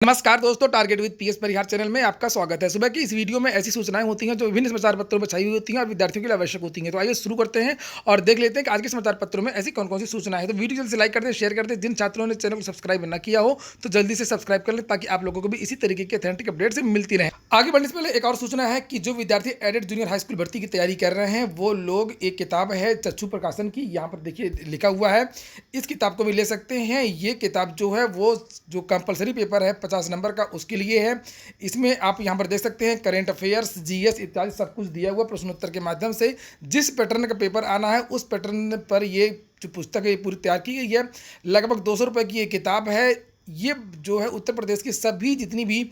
नमस्कार दोस्तों, target with PS Parihar channel में आपका स्वागत है। सुबह की इस वीडियो में ऐसी सूचनाएं होती हैं जो विभिन्न समाचार पत्रों में छाई हुई होती हैं और विद्यार्थियों के लिए आवश्यक होती हैं। तो आइए शुरू करते हैं और देख लेते हैं कि आज के समाचार पत्रों में ऐसी कौन-कौन सी सूचनाएं हैं। तो वीडियो जल्दी से लाइक कर दें, शेयर कर दें। जिन छात्रों ने चैनल को सब्सक्राइब ना किया हो तो जल्दी से सब्सक्राइब कर लें ताकि आप लोगों को भी इसी तरीके की ऑथेंटिक अपडेट से मिलती रहे। आगे बढ़ने से पहले एक और सूचना है कि जो विद्यार्थी एडेड जूनियर हाई स्कूल भर्ती की तैयारी कर रहे हैं वो लोग एक किताब है चक्षु प्रकाशन की, यहाँ पर देखिए लिखा हुआ है, इस किताब को भी ले सकते हैं। ये किताब जो है वो जो कंपलसरी पेपर है 50 नंबर का उसके लिए है। इसमें आप यहाँ पर देख सकते हैं करेंट अफेयर्स, जीएस इत्यादि सब कुछ दिया हुआ प्रश्नोत्तर के माध्यम से। जिस पैटर्न का पेपर आना है उस पैटर्न पर ये जो पुस्तक है ये पूरी तैयार की गई है। लगभग 200 रुपये की ये किताब है। ये जो है उत्तर प्रदेश की सभी जितनी भी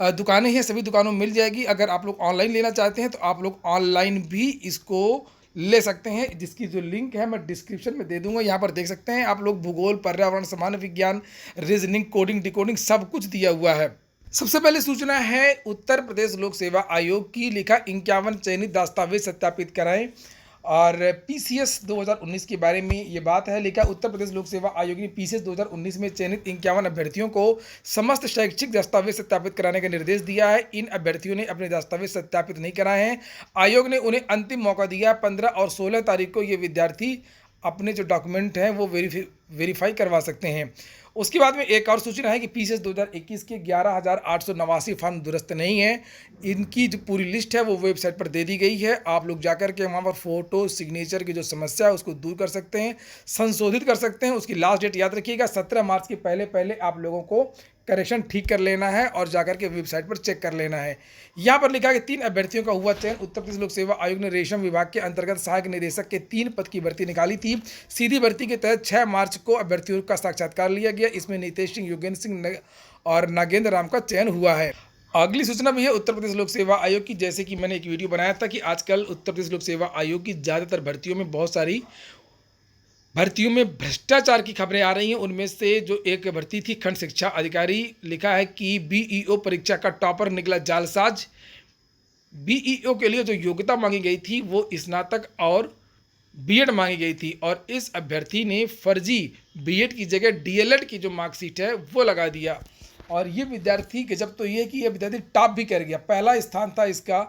दुकानें हैं सभी दुकानों में मिल जाएगी। अगर आप लोग ऑनलाइन लेना चाहते हैं तो आप लोग ऑनलाइन भी इसको ले सकते हैं, जिसकी जो लिंक है मैं डिस्क्रिप्शन में दे दूंगा। यहाँ पर देख सकते हैं आप लोग भूगोल, पर्यावरण, सामान्य विज्ञान, रीजनिंग, कोडिंग, डिकोडिंग सब कुछ दिया हुआ है। सबसे पहले सूचना है उत्तर प्रदेश लोक सेवा आयोग की। लिखा 51 चयनित दस्तावेज सत्यापित कराएं और पीसीएस 2019 के बारे में ये बात है। लिखा उत्तर प्रदेश लोक सेवा आयोग ने पीसीएस 2019 में चयनित 51 अभ्यर्थियों को समस्त शैक्षिक दस्तावेज सत्यापित कराने का निर्देश दिया है। इन अभ्यर्थियों ने अपने दस्तावेज सत्यापित नहीं कराए हैं। आयोग ने उन्हें अंतिम मौका दिया। 15 और 16 तारीख को ये विद्यार्थी अपने जो डॉक्यूमेंट हैं वो वेरीफाई करवा सकते हैं। उसके बाद में एक और सूचना है कि पीसीएस 2021 के 11,889 फॉर्म दुरुस्त नहीं है। इनकी जो पूरी लिस्ट है वो वेबसाइट पर दे दी गई है। आप लोग जाकर के वहाँ पर फोटो सिग्नेचर की जो समस्या है उसको दूर कर सकते हैं, संशोधित कर सकते हैं। उसकी लास्ट डेट याद रखिएगा 17 मार्च के पहले पहले आप लोगों को करेक्शन ठीक कर लेना है और जाकर के वेबसाइट पर चेक कर लेना है। यहाँ पर लिखा है कि 3 अभ्यर्थियों का हुआ चयन। उत्तर प्रदेश लोक सेवा आयोग ने रेशम विभाग के अंतर्गत सहायक निदेशक के 3 पद की भर्ती निकाली थी। सीधी भर्ती के तहत 6 मार्च को अभ्यर्थियों का साक्षात्कार लिया गया। इसमें नितेश सिंह, योगेंद्र सिंह और नागेंद्र राम का चयन हुआ है। अगली सूचना भी है उत्तर प्रदेश लोक सेवा आयोग की। जैसे कि मैंने एक वीडियो बनाया था कि आजकल उत्तर प्रदेश लोक सेवा आयोग की ज़्यादातर भर्तियों में बहुत सारी भर्तियों में भ्रष्टाचार की खबरें आ रही हैं। उनमें से जो एक भर्ती थी खंड शिक्षा अधिकारी, लिखा है कि बीईओ परीक्षा का टॉपर निकला जालसाज। बीईओ के लिए जो योग्यता मांगी गई थी वो स्नातक और बीएड मांगी गई थी और इस अभ्यर्थी ने फर्जी बीएड की जगह डीएलएड की जो मार्कशीट है वो लगा दिया। और ये विद्यार्थी गजब तो ये कि ये विद्यार्थी टॉप भी कर गया, पहला स्थान था इसका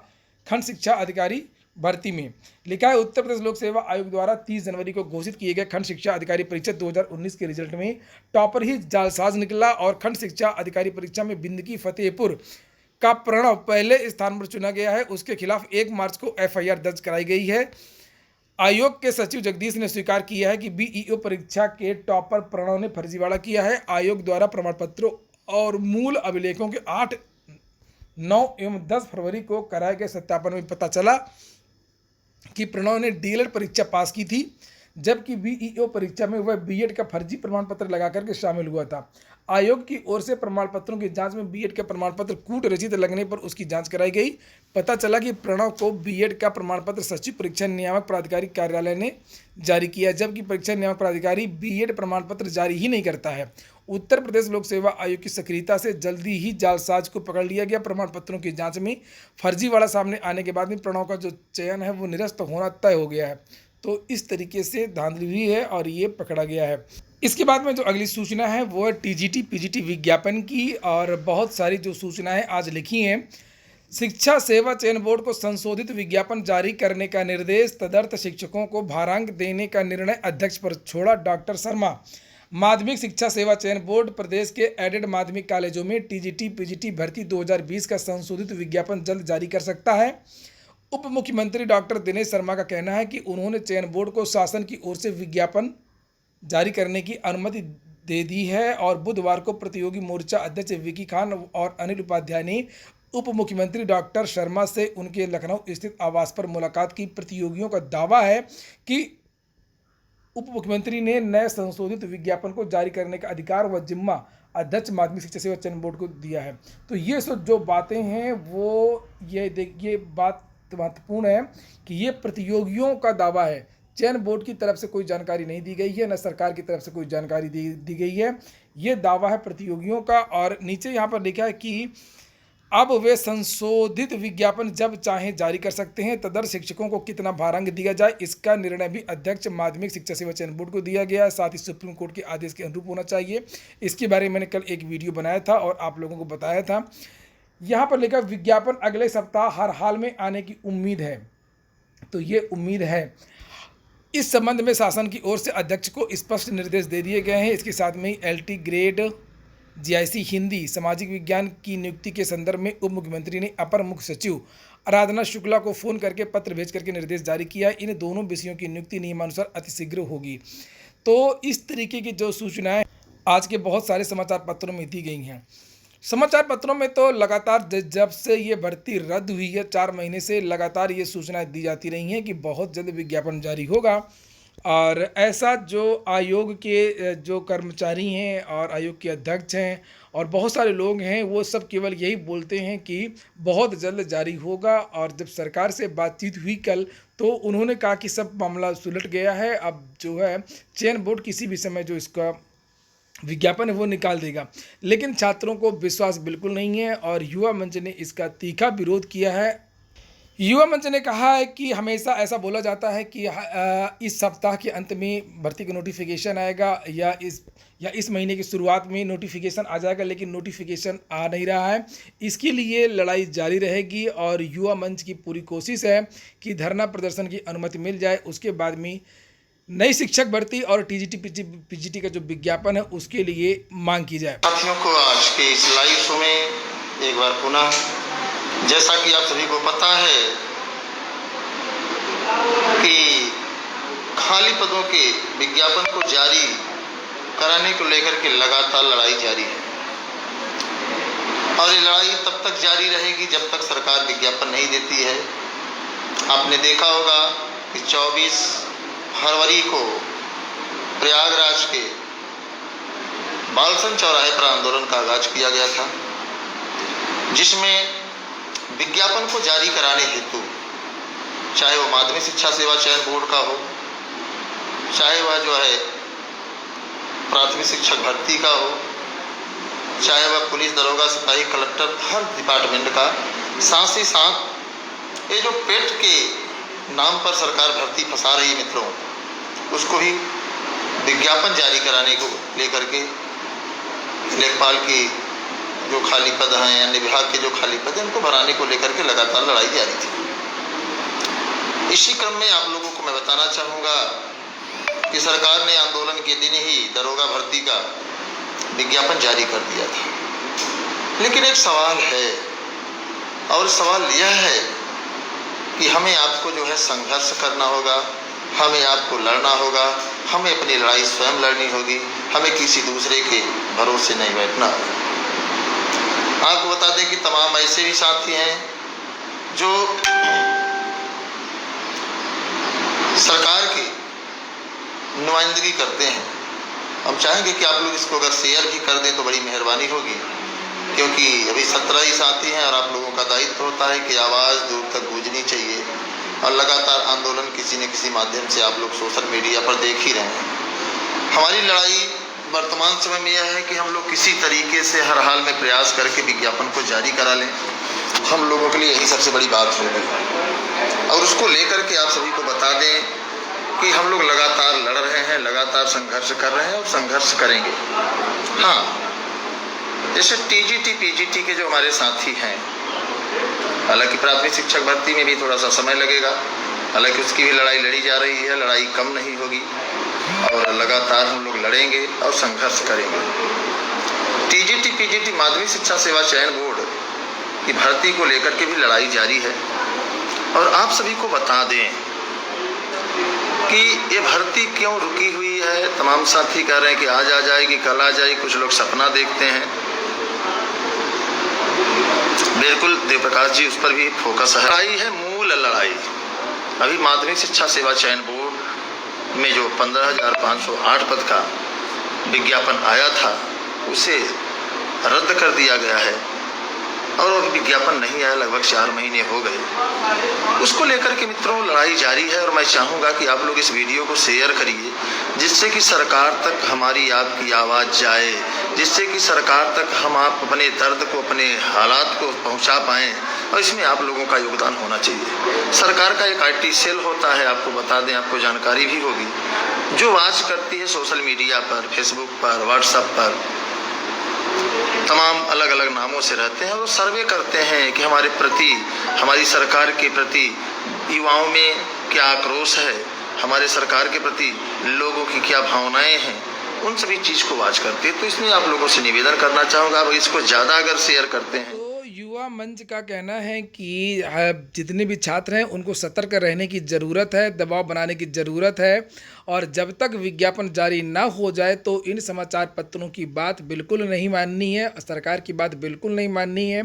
खंड शिक्षा अधिकारी भर्ती में। लिखा है उत्तर प्रदेश लोक सेवा आयोग द्वारा 30 जनवरी को घोषित किए गए खंड शिक्षा अधिकारी परीक्षा 2019 के रिजल्ट में टॉपर ही जालसाज निकला और खंड शिक्षा अधिकारी परीक्षा में बिंदकी फतेहपुर का प्रणव पहले स्थान पर चुना गया है। उसके खिलाफ 1 मार्च को एफआईआर दर्ज कराई गई है। आयोग के सचिव जगदीश ने स्वीकार किया है कि बीईओ परीक्षा के टॉपर प्रणव ने फर्जीवाड़ा किया है। आयोग द्वारा प्रमाण पत्रों और मूल अभिलेखों के 8, 9 एवं 10 फरवरी को कराए गए सत्यापन में पता चला कि प्रणव ने डीएलएड परीक्षा पास की थी, जबकि बीईओ परीक्षा में वह बीएड का फर्जी प्रमाण पत्र लगा करके शामिल हुआ था। आयोग की ओर से प्रमाण पत्रों की जांच में बीएड का प्रमाण पत्र कूट रचित लगने पर उसकी जांच कराई गई। पता चला कि प्रणव को बीएड का प्रमाण पत्र सचिव परीक्षा नियामक प्राधिकारी कार्यालय ने जारी किया, जबकि परीक्षा नियामक प्राधिकारी बीएड प्रमाण पत्र जारी ही नहीं करता है। उत्तर प्रदेश लोक सेवा आयोग की सक्रियता से जल्दी ही जालसाज को पकड़ लिया गया। प्रमाण पत्रों की जांच में फर्जीवाड़ा सामने आने के बाद में प्रणव का जो चयन है वो निरस्त होना तय हो गया है। तो इस तरीके से धांधली हुई है और ये पकड़ा गया है। इसके बाद में जो अगली सूचना है वो है टीजीटी पीजीटी विज्ञापन की और बहुत सारी जो सूचनाएं आज लिखी हैं। शिक्षा सेवा चयन बोर्ड को संशोधित विज्ञापन जारी करने का निर्देश। तदर्थ शिक्षकों को भारांक देने का निर्णय अध्यक्ष पर छोड़ा डॉक्टर शर्मा। माध्यमिक शिक्षा सेवा चयन बोर्ड प्रदेश के एडेड माध्यमिक कॉलेजों में टीजीटी पीजीटी भर्ती 2020 का संशोधित विज्ञापन जल्द जारी कर सकता है। उप मुख्यमंत्री डॉक्टर दिनेश शर्मा का कहना है कि उन्होंने चयन बोर्ड को शासन की ओर से विज्ञापन जारी करने की अनुमति दे दी है और बुधवार को प्रतियोगी मोर्चा अध्यक्ष विकी खान और अनिल उपाध्याय ने उप मुख्यमंत्री डॉक्टर शर्मा से उनके लखनऊ स्थित आवास पर मुलाकात की। प्रतियोगियों का दावा है कि उप मुख्यमंत्री ने नए संशोधित विज्ञापन को जारी करने का अधिकार व जिम्मा अध्यक्ष माध्यमिक शिक्षा सेवा चयन बोर्ड को दिया है। तो ये सब जो बातें हैं वो ये बात महत्वपूर्ण है कि ये प्रतियोगियों का दावा है। चयन बोर्ड की तरफ से कोई जानकारी नहीं दी गई है, न सरकार की तरफ से कोई जानकारी दी गई है। ये दावा है प्रतियोगियों का। और नीचे यहाँ पर लिखा है कि अब वे संशोधित विज्ञापन जब चाहें जारी कर सकते हैं। तदर शिक्षकों को कितना भारांक दिया जाए, इसका निर्णय भी अध्यक्ष माध्यमिक शिक्षा सेवा चयन बोर्ड को दिया गया है। साथ ही सुप्रीम कोर्ट के आदेश के अनुरूप होना चाहिए। इसके बारे में मैंने कल एक वीडियो बनाया था और आप लोगों को बताया था। यहाँ पर लिखा विज्ञापन अगले सप्ताह हर हाल में आने की उम्मीद है। तो ये उम्मीद है। इस संबंध में शासन की ओर से अध्यक्ष को स्पष्ट निर्देश दे दिए गए हैं। इसके साथ में ही LT ग्रेड GIC हिंदी सामाजिक विज्ञान की नियुक्ति के संदर्भ में उप मुख्यमंत्री ने अपर मुख्य सचिव आराधना शुक्ला को फोन करके पत्र भेज करके निर्देश जारी किया। इन दोनों विषयों की नियुक्ति नियमानुसार अतिशीघ्र होगी। तो इस तरीके की जो सूचनाएं आज के बहुत सारे समाचार पत्रों में दी गई हैं। समाचार पत्रों में तो लगातार जब से ये भर्ती रद्द हुई है 4 महीने से लगातार ये सूचनाएं दी जाती रही हैं कि बहुत जल्द विज्ञापन जारी होगा। और ऐसा जो आयोग के जो कर्मचारी हैं और आयोग के अध्यक्ष हैं और बहुत सारे लोग हैं, वो सब केवल यही बोलते हैं कि बहुत जल्द जारी होगा। और जब सरकार से बातचीत हुई कल, तो उन्होंने कहा कि सब मामला सुलझ गया है। अब जो है चयन बोर्ड किसी भी समय जो इसका विज्ञापन है वो निकाल देगा। लेकिन छात्रों को विश्वास बिल्कुल नहीं है और युवा मंच ने इसका तीखा विरोध किया है। युवा मंच ने कहा है कि हमेशा ऐसा बोला जाता है कि इस सप्ताह के अंत में भर्ती का नोटिफिकेशन आएगा या इस महीने की शुरुआत में नोटिफिकेशन आ जाएगा, लेकिन नोटिफिकेशन आ नहीं रहा है। इसके लिए लड़ाई जारी रहेगी और युवा मंच की पूरी कोशिश है कि धरना प्रदर्शन की अनुमति मिल जाए। उसके बाद में नई शिक्षक भर्ती और TGT PGT का जो विज्ञापन है उसके लिए मांग की जाए। साथियों को आज के इस लाइव शो में एक बार पुनः, जैसा कि आप सभी को पता है कि खाली पदों के विज्ञापन को जारी कराने को लेकर के लगातार लड़ाई जारी है और ये लड़ाई तब तक जारी रहेगी जब तक सरकार विज्ञापन नहीं देती है। आपने देखा होगा कि 24 फरवरी को प्रयागराज के बालसन चौराहे पर आंदोलन का आगाज किया गया था, जिसमें विज्ञापन को जारी कराने हेतु, चाहे वो माध्यमिक शिक्षा सेवा चयन बोर्ड का हो, चाहे वह जो है प्राथमिक शिक्षक भर्ती का हो, चाहे वह पुलिस, दरोगा, सिपाही, कलेक्टर, हर डिपार्टमेंट का, साथ ही साथ ये जो पेट के नाम पर सरकार भर्ती फंसा रही है मित्रों, उसको भी विज्ञापन जारी कराने को लेकर के लेखपाल की जो खाली पद हैं, अन्य विभाग के जो खाली पद हैं, उनको भराने को लेकर के लगातार लड़ाई जारी थी। इसी क्रम में आप लोगों को मैं बताना चाहूँगा कि सरकार ने आंदोलन के दिन ही दरोगा भर्ती का विज्ञापन जारी कर दिया था। लेकिन एक सवाल है और सवाल यह है कि हमें आपको जो है संघर्ष करना होगा, हमें आपको लड़ना होगा, हमें अपनी लड़ाई स्वयं लड़नी होगी, हमें किसी दूसरे के भरोसे नहीं बैठना होगा। आपको बता दें कि तमाम ऐसे भी साथी हैं जो सरकार की नुमाइंदगी करते हैं। हम चाहेंगे कि आप लोग इसको अगर शेयर भी कर दें तो बड़ी मेहरबानी होगी, क्योंकि अभी 17 ही साथी हैं और आप लोगों का दायित्व होता है कि आवाज़ दूर तक गूंजनी चाहिए और लगातार आंदोलन किसी न किसी माध्यम से आप लोग सोशल मीडिया पर देख ही रहे हैं। हमारी लड़ाई वर्तमान समय में यह है कि हम लोग किसी तरीके से हर हाल में प्रयास करके विज्ञापन को जारी करा लें। हम लोगों के लिए यही सबसे बड़ी बात होगी और उसको लेकर के आप सभी को बता दें कि हम लोग लगातार लड़ रहे हैं, लगातार संघर्ष कर रहे हैं और संघर्ष करेंगे। हाँ, जैसे TGT PGT के जो हमारे साथी हैं, हालांकि प्राथमिक शिक्षक भर्ती में भी थोड़ा सा समय लगेगा, हालांकि उसकी भी लड़ाई लड़ी जा रही है, लड़ाई कम नहीं होगी और लगातार हम लोग लड़ेंगे और संघर्ष करेंगे। TGT PGT माध्यमिक शिक्षा सेवा चयन बोर्ड की भर्ती को लेकर के भी लड़ाई जारी है और आप सभी को बता दें कि ये भर्ती क्यों रुकी हुई है। तमाम साथी कह रहे हैं कि आज आ जाएगी, कल आ जाएगी, कुछ लोग सपना देखते हैं। बिल्कुल देव प्रकाश जी उस पर भी फोकस है। लड़ाई है मूल लड़ाई। अभी माध्यमिक शिक्षा सेवा चयन बोर्ड में जो 15,508 पद का विज्ञापन आया था उसे रद्द कर दिया गया है और अभी विज्ञापन नहीं आया, लगभग 4 महीने हो गए। उसको लेकर के मित्रों लड़ाई जारी है और मैं चाहूँगा कि आप लोग इस वीडियो को शेयर करिए, जिससे कि सरकार तक हमारी आपकी आवाज़ जाए जिससे कि सरकार तक हम आप अपने दर्द को, अपने हालात को पहुंचा पाएं, और इसमें आप लोगों का योगदान होना चाहिए। सरकार का एक IT सेल होता है, आपको बता दें, आपको जानकारी भी होगी, जो वॉच करती है सोशल मीडिया पर, फेसबुक पर, व्हाट्सएप पर, तमाम अलग अलग नामों से रहते हैं, और वो सर्वे करते हैं कि हमारे प्रति, हमारी सरकार के प्रति युवाओं में क्या आक्रोश है, हमारे सरकार के प्रति लोगों की क्या भावनाएं हैं, उन सभी चीज़ को वॉच करते हैं। तो इसमें आप लोगों से निवेदन करना चाहूँगा, आप इसको ज़्यादा अगर शेयर करते हैं। तो युवा मंच का कहना है कि जितने भी छात्र हैं उनको सतर्क रहने की ज़रूरत है, दबाव बनाने की ज़रूरत है, और जब तक विज्ञापन जारी ना हो जाए तो इन समाचार पत्रों की बात बिल्कुल नहीं माननी है, सरकार की बात बिल्कुल नहीं माननी है,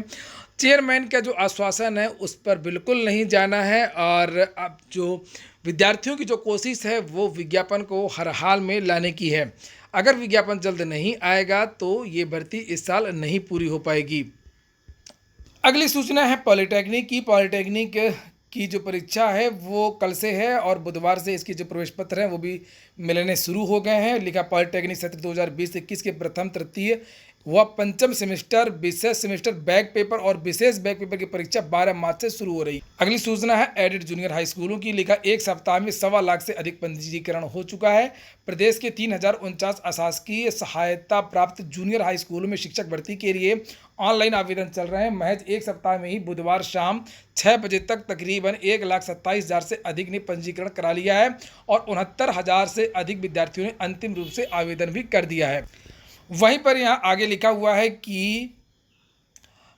चेयरमैन का जो आश्वासन है उस पर बिल्कुल नहीं जाना है, और अब जो विद्यार्थियों की जो कोशिश है वो विज्ञापन को हर हाल में लाने की है। अगर विज्ञापन जल्द नहीं आएगा तो ये भर्ती इस साल नहीं पूरी हो पाएगी। अगली सूचना है पॉलिटेक्निक की। पॉलिटेक्निक की जो परीक्षा है वो कल से है, और बुधवार से इसके जो प्रवेश पत्र हैं वो भी मिलने शुरू हो गए हैं। लिखा पॉलिटेक्निक सत्र 2020-21 के प्रथम, तृतीय व पंचम सेमेस्टर, विशेष सेमेस्टर बैक पेपर और विशेष बैक पेपर की परीक्षा 12 मार्च से शुरू हो रही है। अगली सूचना है एडेड जूनियर हाई स्कूलों की। लिखा एक सप्ताह में 1.25 लाख से अधिक पंजीकरण हो चुका है। प्रदेश के 3049 अशासकीय सहायता प्राप्त जूनियर हाई स्कूलों में शिक्षक भर्ती के लिए ऑनलाइन आवेदन चल रहे हैं। महज एक सप्ताह में ही बुधवार शाम 6 बजे तक तकरीबन 1,27,000 से अधिक ने पंजीकरण करा लिया है, और 69,000 से अधिक विद्यार्थियों ने अंतिम रूप से आवेदन भी कर दिया है। वहीं पर यहाँ आगे लिखा हुआ है कि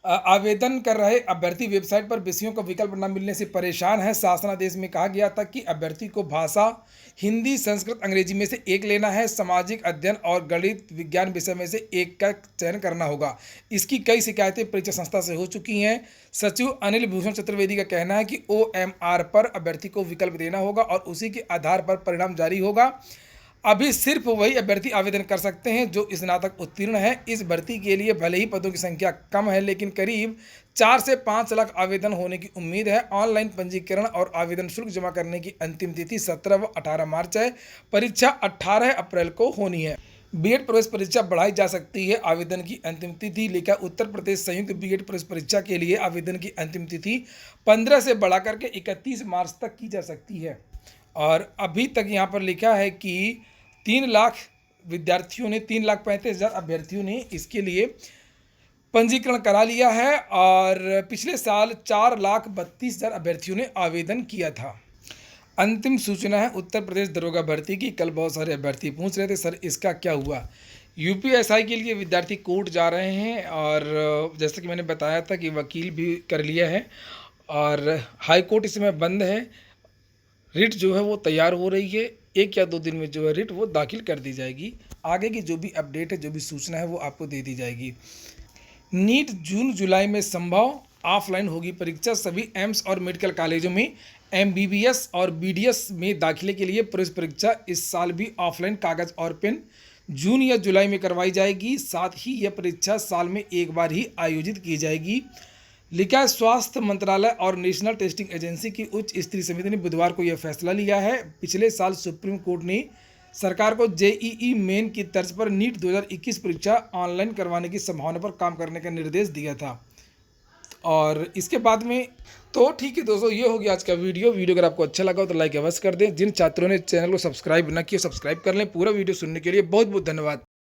आवेदन कर रहे अभ्यर्थी वेबसाइट पर विषयों का विकल्प न मिलने से परेशान है। शासनादेश में कहा गया था कि अभ्यर्थी को भाषा हिंदी, संस्कृत, अंग्रेजी में से एक लेना है। सामाजिक अध्ययन और गणित विज्ञान विषय में से एक का चयन करना होगा। इसकी कई शिकायतें परीक्षा संस्था से हो चुकी हैं। सचिव अनिल भूषण चतुर्वेदी का कहना है कि OMR पर अभ्यर्थी को विकल्प देना होगा और उसी के आधार पर परिणाम जारी होगा। अभी सिर्फ वही अभ्यर्थी आवेदन कर सकते हैं जो स्नातक उत्तीर्ण है। इस भर्ती के लिए भले ही पदों की संख्या कम है, लेकिन करीब 4 से 5 लाख आवेदन होने की उम्मीद है। ऑनलाइन पंजीकरण और आवेदन शुल्क जमा करने की अंतिम तिथि 17 व 18 मार्च है। परीक्षा 18 अप्रैल को होनी है। B.Ed प्रवेश परीक्षा बढ़ाई जा सकती है। आवेदन की अंतिम तिथि। लिखा उत्तर प्रदेश संयुक्त B.Ed प्रवेश परीक्षा के लिए आवेदन की अंतिम तिथि 15 से बढ़ा करके 31 मार्च तक की जा सकती है। और अभी तक यहाँ पर लिखा है कि 3 लाख विद्यार्थियों ने, 3,35,000 अभ्यर्थियों ने इसके लिए पंजीकरण करा लिया है, और पिछले साल 4,32,000 अभ्यर्थियों ने आवेदन किया था। अंतिम सूचना है उत्तर प्रदेश दरोगा भर्ती की। कल बहुत सारे अभ्यर्थी पूछ रहे थे सर इसका क्या हुआ। UPSI के लिए विद्यार्थी कोर्ट जा रहे हैं, और जैसे कि मैंने बताया था कि वकील भी कर लिया है, और हाई कोर्ट इस समय बंद है। रिट जो है वो तैयार हो रही है। 1 या 2 दिन में जो है रिट वो दाखिल कर दी जाएगी। आगे की जो भी अपडेट है, जो भी सूचना है वो आपको दे दी जाएगी। नीट जून जुलाई में संभव, ऑफलाइन होगी परीक्षा। सभी एम्स और मेडिकल कॉलेजों में MBBS और BDS में दाखिले के लिए प्रवेश परीक्षा इस साल भी ऑफलाइन कागज़ और पेन जून या जुलाई में करवाई जाएगी। साथ ही यह परीक्षा साल में एक बार ही आयोजित की जाएगी। लिखा है स्वास्थ्य मंत्रालय और नेशनल टेस्टिंग एजेंसी की उच्च स्तरीय समिति ने बुधवार को यह फैसला लिया है। पिछले साल सुप्रीम कोर्ट ने सरकार को JEE मेन की तर्ज पर नीट 2021 परीक्षा ऑनलाइन करवाने की संभावना पर काम करने का निर्देश दिया था। और इसके बाद में तो ठीक है दोस्तों, ये हो गया आज का वीडियो। अगर आपको अच्छा लगा हो तो लाइक अवश्य कर दें। जिन छात्रों ने चैनल को सब्सक्राइब न किया, सब्सक्राइब कर लें। पूरा वीडियो सुनने के लिए बहुत बहुत धन्यवाद।